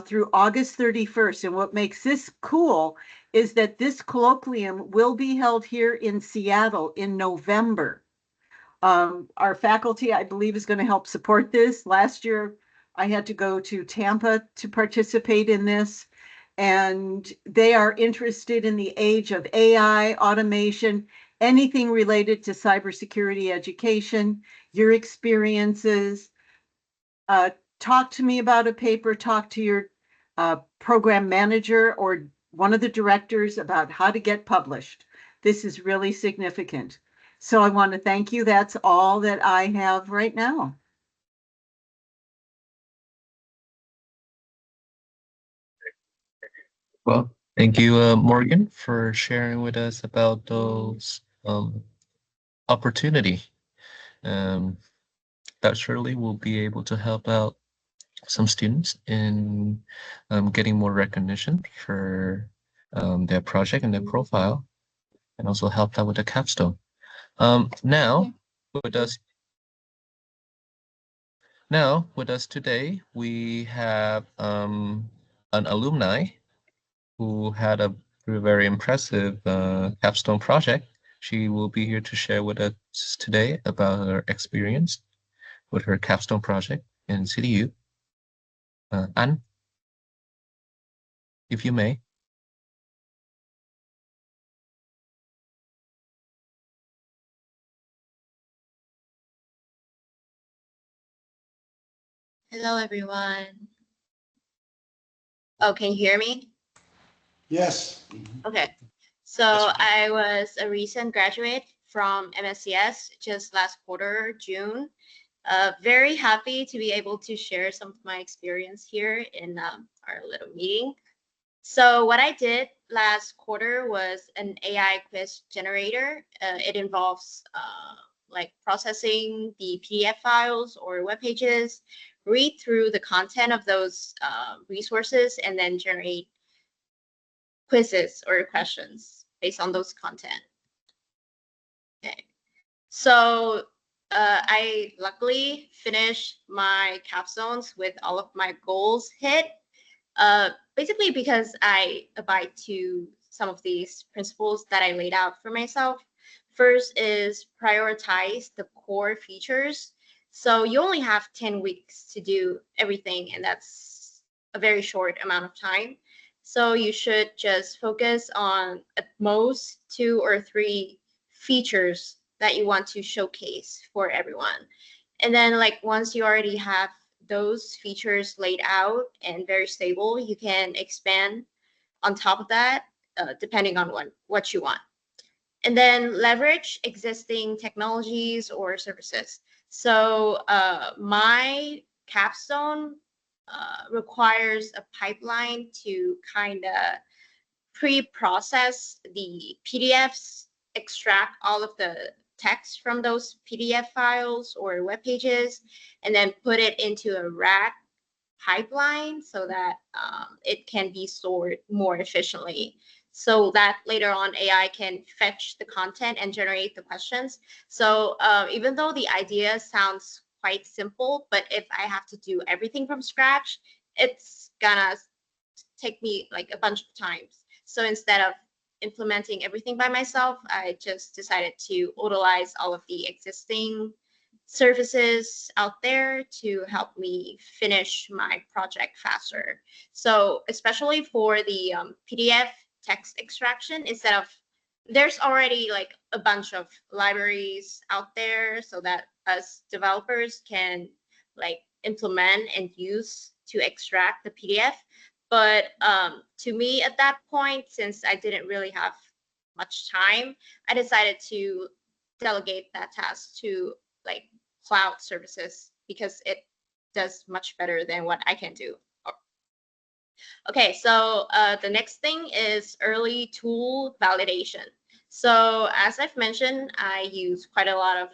F: through August 31st. And what makes this cool is that this colloquium will be held here in Seattle in November. Our faculty, I believe, is going to help support this. Last year, I had to go to Tampa to participate in this, and they are interested in the age of AI, automation, anything related to cybersecurity education, your experiences. Talk to me about a paper, talk to your program manager or one of the directors about how to get published. This is really significant. So I want to thank you. That's all that I have right now.
A: Well, thank you, Morgan, for sharing with us about those opportunity. That surely will be able to help out some students in getting more recognition for their project and their profile, and also help out with the capstone. Now with us today, we have an alumni who had a very impressive capstone project. She will be here to share with us today about her experience with her capstone project in CDU. Anne, if you may.
H: Hello, everyone. Oh, can you hear me?
D: Yes.
H: Okay. So
E: Yes, we can.
H: I was a recent graduate from MSCS just last quarter, June. Very happy to be able to share some of my experience here in our little meeting. So what I did last quarter was an AI quiz generator. It involves like processing the PDF files or web pages, read through the content of those resources, and then generate quizzes or questions based on those content. Okay. So I luckily finished my capstones with all of my goals hit. Basically because I abide to some of these principles that I laid out for myself. First is prioritize the core features. So you only have 10 weeks to do everything, and that's a very short amount of time. So you should just focus on at most 2 or 3 features that you want to showcase for everyone. And then like once you already have those features laid out and very stable, you can expand on top of that, depending on what you want. And then leverage existing technologies or services. So my capstone requires a pipeline to kind of pre-process the PDFs, extract all of the text from those PDF files or web pages, and then put it into a RAG pipeline so that it can be stored more efficiently. So that later on AI can fetch the content and generate the questions. So even though the idea sounds quite simple, but if I have to do everything from scratch, it's gonna take me like a bunch of times. So instead of implementing everything by myself, I just decided to utilize all of the existing services out there to help me finish my project faster. So especially for the PDF text extraction, instead of there's already like a bunch of libraries out there so that us developers can like implement and use to extract the PDF. But to me at that point, since I didn't really have much time, I decided to delegate that task to like cloud services because it does much better than what I can do. Okay, so the next thing is early tool validation. So as I've mentioned, I use quite a lot of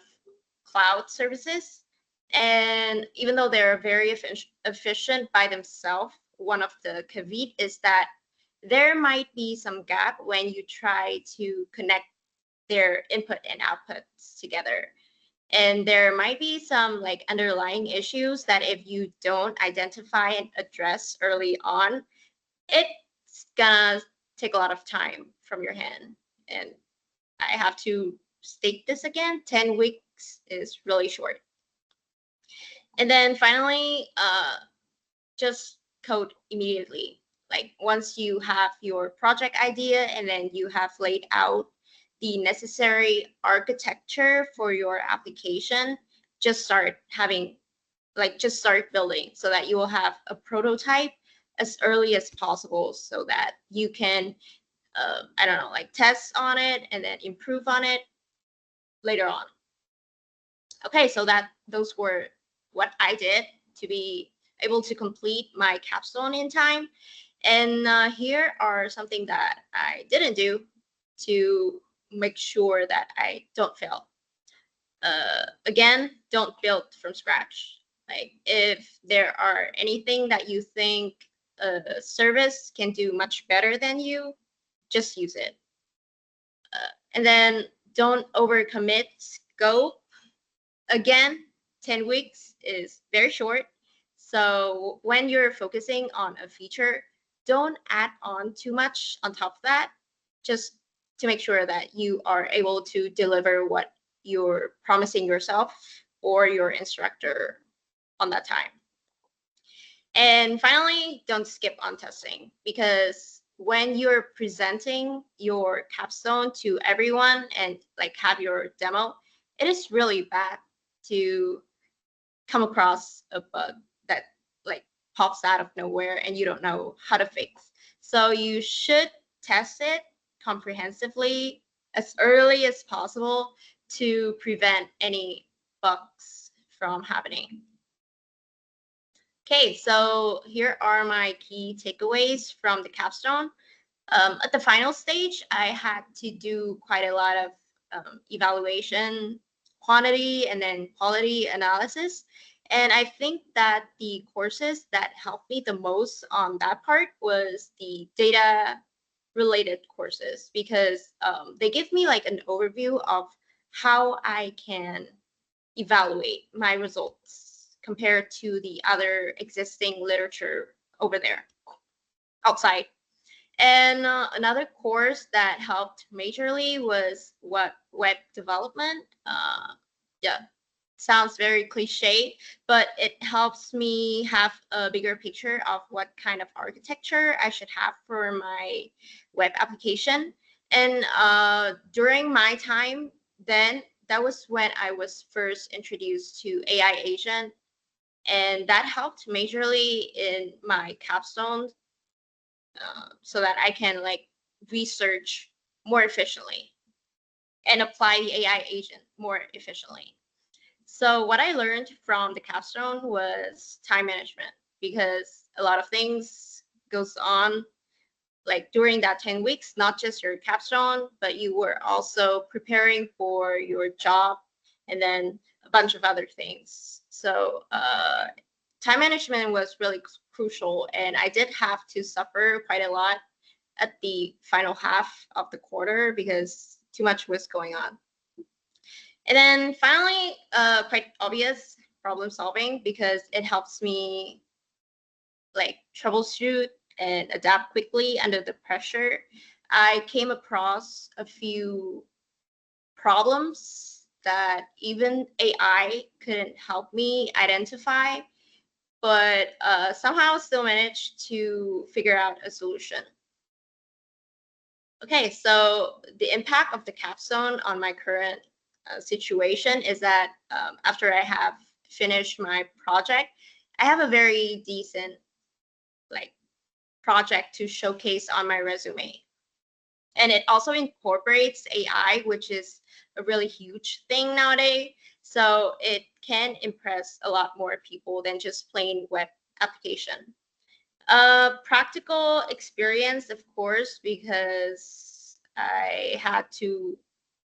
H: cloud services. And even though they're very efficient by themselves, one of the caveat is that there might be some gap when you try to connect their input and outputs together. And there might be some like underlying issues that if you don't identify and address early on, it's gonna take a lot of time from your hand. And I have to state this again, 10 weeks is really short. And then finally, just code immediately. Like once you have your project idea and then you have laid out the necessary architecture for your application, just start building so that you will have a prototype as early as possible so that you can, I don't know, like test on it and then improve on it later on. Okay, so those were what I did to be able to complete my capstone in time. And here are something that I didn't do to make sure that I don't fail. Again, don't build from scratch. Like if there are anything that you think a service can do much better than you, just use it. And then don't overcommit scope. Again, 10 weeks is very short. So when you're focusing on a feature, don't add on too much on top of that, just to make sure that you are able to deliver what you're promising yourself or your instructor on that time. And finally, don't skip on testing, because when you're presenting your capstone to everyone and like have your demo, it is really bad to come across a bug that like pops out of nowhere and you don't know how to fix. So you should test it comprehensively as early as possible to prevent any bugs from happening. Okay, so here are my key takeaways from the capstone. At the final stage, I had to do quite a lot of evaluation, quantity, and then quality analysis. And I think that the courses that helped me the most on that part was the data related courses, because they give me like an overview of how I can evaluate my results compared to the other existing literature over there outside. And another course that helped majorly was web development. Yeah, sounds very cliche, but it helps me have a bigger picture of what kind of architecture I should have for my web application. And during my time then, that was when I was first introduced to AI agent, and that helped majorly in my capstone, so that I can like research more efficiently and apply the AI agent more efficiently. So what I learned from the capstone was time management, because a lot of things goes on like during that 10 weeks, not just your capstone, but you were also preparing for your job and then a bunch of other things. So time management was really crucial, and I did have to suffer quite a lot at the final half of the quarter because too much was going on. And then finally, quite obvious, problem solving, because it helps me like troubleshoot and adapt quickly under the pressure. I came across a few problems that even AI couldn't help me identify, but somehow still managed to figure out a solution. Okay, so the impact of the capstone on my current situation is that after I have finished my project, I have a very decent like project to showcase on my resume. And it also incorporates AI, which is a really huge thing nowadays. So it can impress a lot more people than just plain web application. Practical experience, of course, because I had to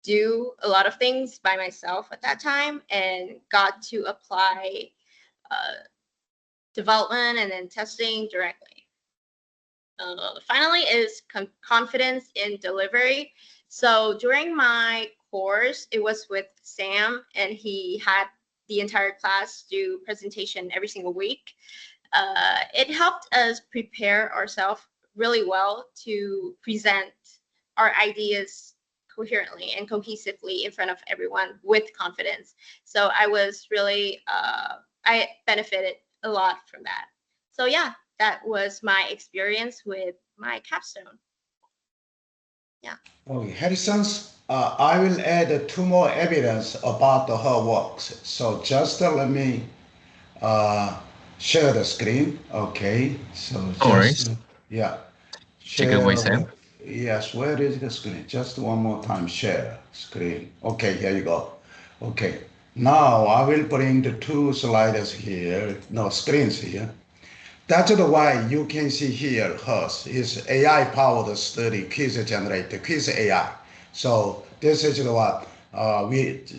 H: do a lot of things by myself at that time and got to apply development and then testing directly. Finally is confidence in delivery. So during my course, it was with Sam, and he had the entire class do presentation every single week. It helped us prepare ourselves really well to present our ideas coherently and cohesively in front of everyone with confidence. So I was really, I benefited a lot from that. So yeah, that was my experience with my capstone. Yeah.
D: Okay, Harrison's, I will add two more evidence about her works. So just let me share the screen. Okay, so
A: No worries.
D: just, yeah.
A: Take it away,
D: Share,
A: Sam.
D: yes, where is the screen? Just one more time, share screen. Okay, here you go. Okay, now I will bring the two sliders here, no, screens here. That's why you can see here hers is AI powered study quiz generator, quiz AI. So this is what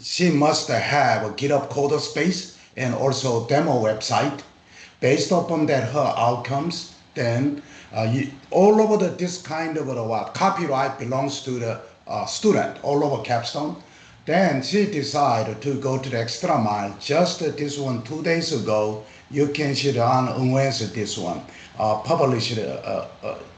D: she must have a GitHub code space and also demo website. Based upon that her outcomes, then all over this kind of what copyright belongs to the student all over Capstone. Then she decided to go to the extra mile. Just this one 2 days ago, you can see the on Wednesday this one published.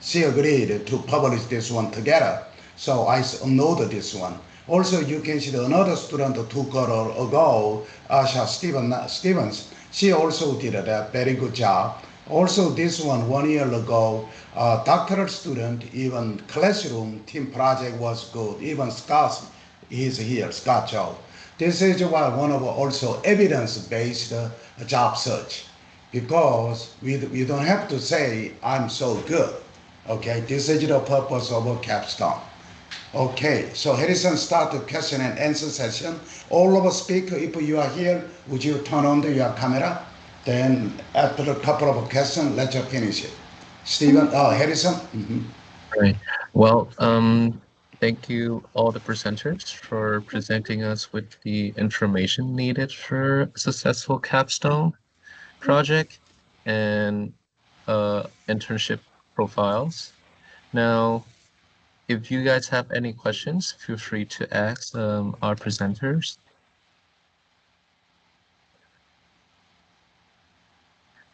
D: She agreed to publish this one together. So I noted this one. Also, you can see another student 2 quarters ago, Asha Stevens. She also did a very good job. Also, this one 1 year ago, doctoral student, even classroom team project was good. Even Scott is here, Scott Joe. This is one of also evidence-based job search. because we don't have to say I'm so good. Okay, this is the purpose of a capstone. Okay, so Harrison, start the question and answer session. All of us speak. If you are here, would you turn on your camera? Then after a couple of questions, let's finish it. Stephen, Harrison.
A: Right. Well, thank you all the presenters for presenting us with the information needed for a successful capstone project and internship profiles. Now, if you guys have any questions, feel free to ask our presenters.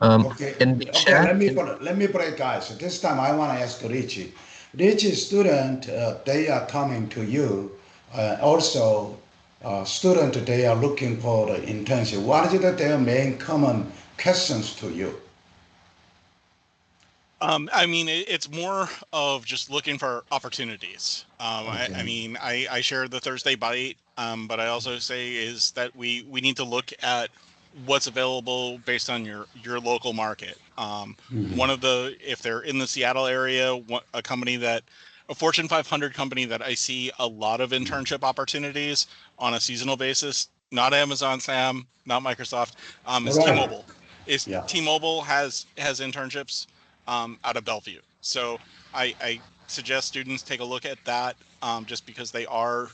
D: Okay.
A: In the
D: Okay.
A: chat,
D: Let me break, guys. This time I want to ask Richie. Richie, student, they are coming to you. Also, student, they are looking for the internship. What is their main common questions to you?
E: I mean, it's more of just looking for opportunities. I
D: Okay.
E: mean, I share the Thursday bite, but I also say is that we need to look at what's available based on your local market. One of the, if they're in the Seattle area, a company that, a Fortune 500 company that I see a lot of internship opportunities on a seasonal basis, not Amazon, Sam, not Microsoft, is
D: Right.
E: T-Mobile.
D: Yeah.
E: T-Mobile has internships out of Bellevue. So I suggest students take a look at that just because they are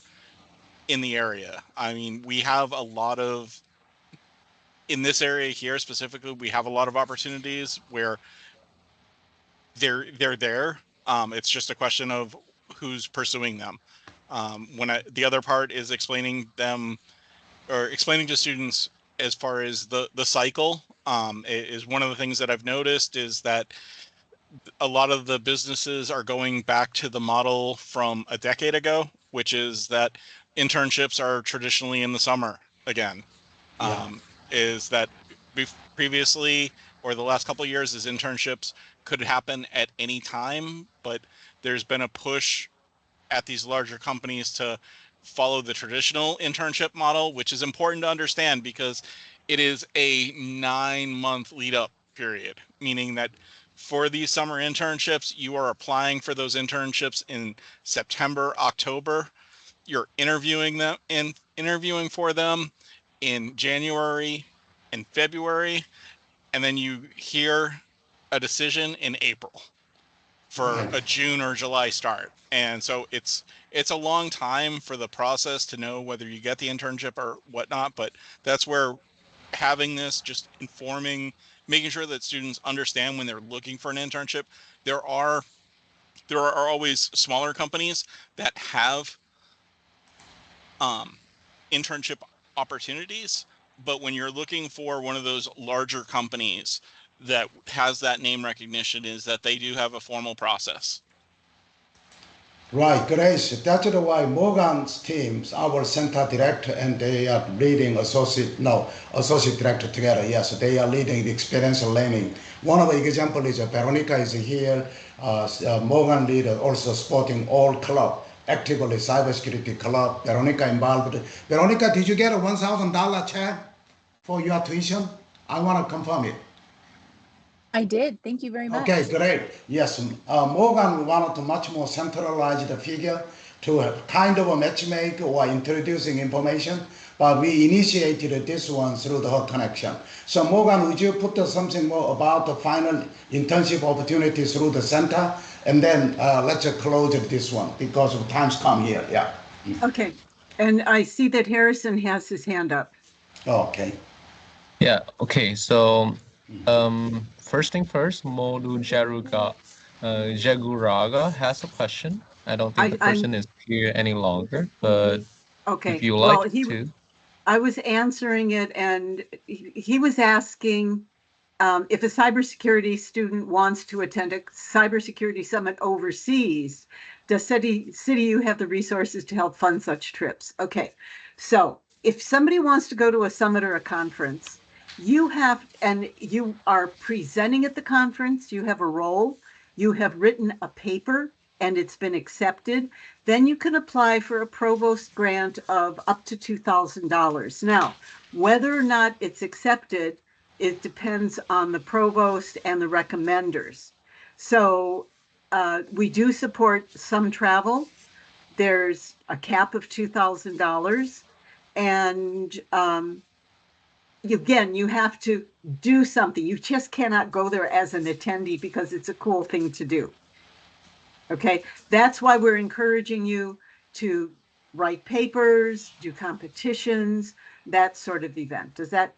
E: in the area. I mean, we have a lot of, in this area here specifically, we have a lot of opportunities where they're there. It's just a question of who's pursuing them. The other part is explaining them or explaining to students as far as the cycle is one of the things that I've noticed is that a lot of the businesses are going back to the model from a decade ago, which is that internships are traditionally in the summer again.
D: Yeah.
E: Is that previously or the last couple of years is internships could happen at any time, but there's been a push at these larger companies to follow the traditional internship model, which is important to understand because it is a 9-month lead up period, meaning that for these summer internships, you are applying for those internships in September, October. You're interviewing for them in January and February, and then you hear a decision in April for
D: Right.
E: a June or July start. And so it's a long time for the process to know whether you get the internship or whatnot, but that's where having this, just informing, making sure that students understand when they're looking for an internship. There are always smaller companies that have internship opportunities, but when you're looking for one of those larger companies that has that name recognition, is that they do have a formal process.
D: Right, Grace. That's why Morgan's teams, our center director, and they are leading associate director together. Yes, they are leading the experiential learning. One of the example is Veronica is here. Morgan leader also supporting all club, actively cybersecurity club. Veronica involved. Veronica, did you get a $1,000 check for your tuition? I want to confirm it.
G: I did. Thank you very much.
D: Okay, great. Yes, Morgan wanted to much more centralize the figure to a kind of a matchmake or introducing information, but we initiated this one through the her connection. So Morgan, would you put something more about the final internship opportunities through the center? And then let's close this one because of time's come here. Yeah.
F: Okay, and I see that Harrison has his hand up.
D: Okay.
A: yeah, okay, so first thing first, Modu Jaguraga has a question. I don't think the person is here any longer, but
F: Okay,
A: if you
F: well,
A: like to.
F: I was answering it and he was asking if a cybersecurity student wants to attend a cybersecurity summit overseas, does CityU have the resources to help fund such trips? Okay, so if somebody wants to go to a summit or a conference, you are presenting at the conference, you have a role, you have written a paper and it's been accepted, then you can apply for a provost grant of up to $2,000. Now, whether or not it's accepted It depends on the provost and the recommenders. So we do support some travel. There's a cap of $2,000. And again, you have to do something. You just cannot go there as an attendee because it's a cool thing to do. Okay, that's why we're encouraging you to write papers, do competitions, that sort of event. Does that?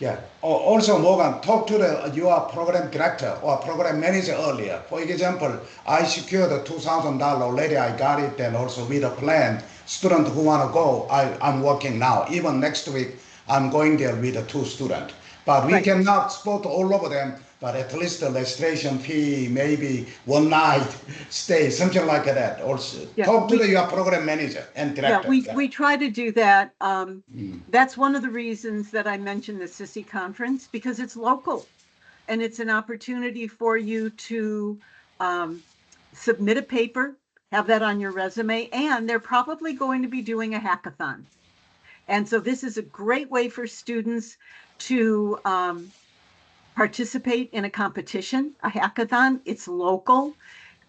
D: Yeah. Also, Morgan, talk to your program director or program manager earlier. For example, I secured $2,000 already. I got it, and also with a plan. Student who want to go, I'm working now. Even next week, I'm going there with the 2 students. But we
F: Right.
D: cannot support all of them. But at least the registration fee, maybe one night stay, something like that. Also,
F: Yeah,
D: talk to your program manager and
F: Yeah,
D: director.
F: we try to do that. That's one of the reasons that I mentioned the STC conference, because it's local and it's an opportunity for you to submit a paper, have that on your resume, and they're probably going to be doing a hackathon. And so this is a great way for students to participate in a competition, a hackathon. It's local.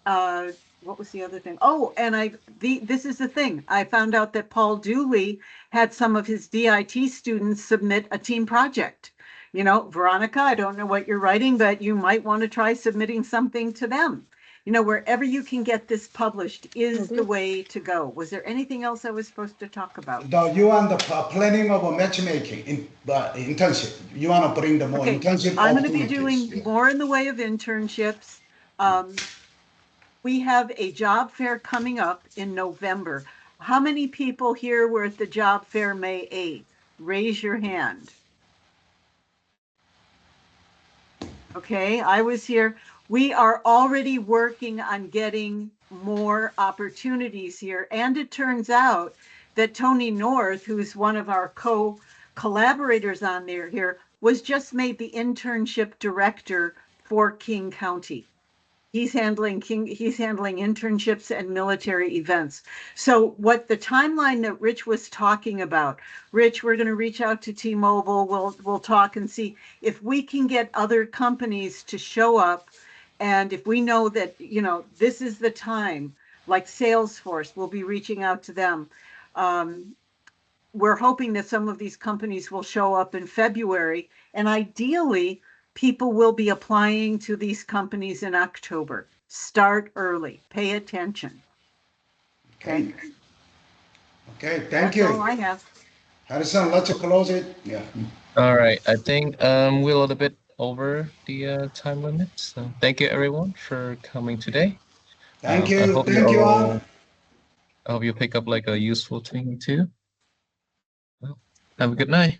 F: What was the other thing? Oh, and this is the thing. I found out that Paul Dooley had some of his DIT students submit a team project. You know, Veronica, I don't know what you're writing, but you might want to try submitting something to them. You know, wherever you can get this published is the way to go. Was there anything else I was supposed to talk about?
D: You want the planning of a matchmaking in internship. You want to bring the more
F: Okay,
D: internship
F: I'm going to be
D: opportunities.
F: doing more in the way of internships. We have a job fair coming up in November. How many people here were at the job fair May 8th? Raise your hand. Okay, I was here. We are already working on getting more opportunities here. And it turns out that Tony North, who's one of our collaborators on there here, was just made the internship director for King County. He's handling internships and military events. So what the timeline that Rich was talking about, Rich, we're going to reach out to T-Mobile. We'll talk and see if we can get other companies to show up. And if we know that, you know, this is the time, like Salesforce, we'll be reaching out to them. We're hoping that some of these companies will show up in February, and ideally, people will be applying to these companies in October. Start early. Pay attention. Okay.
D: Okay, thank
F: That's
D: you.
F: all I have.
D: Harrison, let's close it. Yeah.
A: All right. I think we're a little bit over the time limit. So thank you everyone for coming today.
D: Thank
A: I
D: you.
A: hope
D: Thank you all.
A: I hope you pick up like a useful thing too. Well, have a good night.